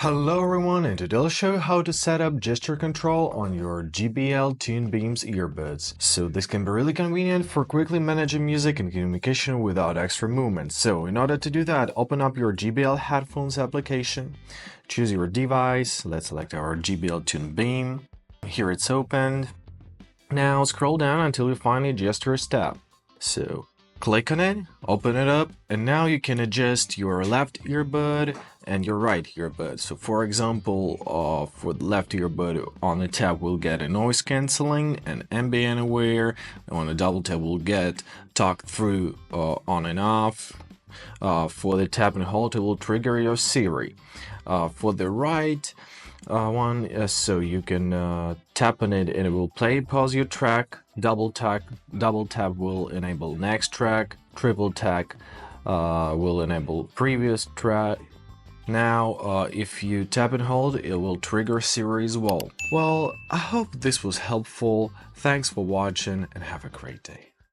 Hello everyone, and today I'll show you how to set up gesture control on your JBL Tune Beam's earbuds. So this can be really convenient for quickly managing music and communication without extra movement. So in order to do that, open up your JBL headphones application, choose your device, let's select our JBL Tune Beam. Here it's opened. Now scroll down until you find a gestures tab. So click on it, open it up, and now you can adjust your left earbud and your right earbud. So for example, for the left earbud, on the tab we'll get a noise cancelling and ambient aware. On the double tab we'll get talk through on and off. For the tap and hold it will trigger your Siri. For the right one, so you can tap on it and it will play pause your track. Double tap will enable next track. Triple tap will enable previous track. Now if you tap and hold, it will trigger Siri as well. Well, I hope this was helpful. Thanks for watching and have a great day.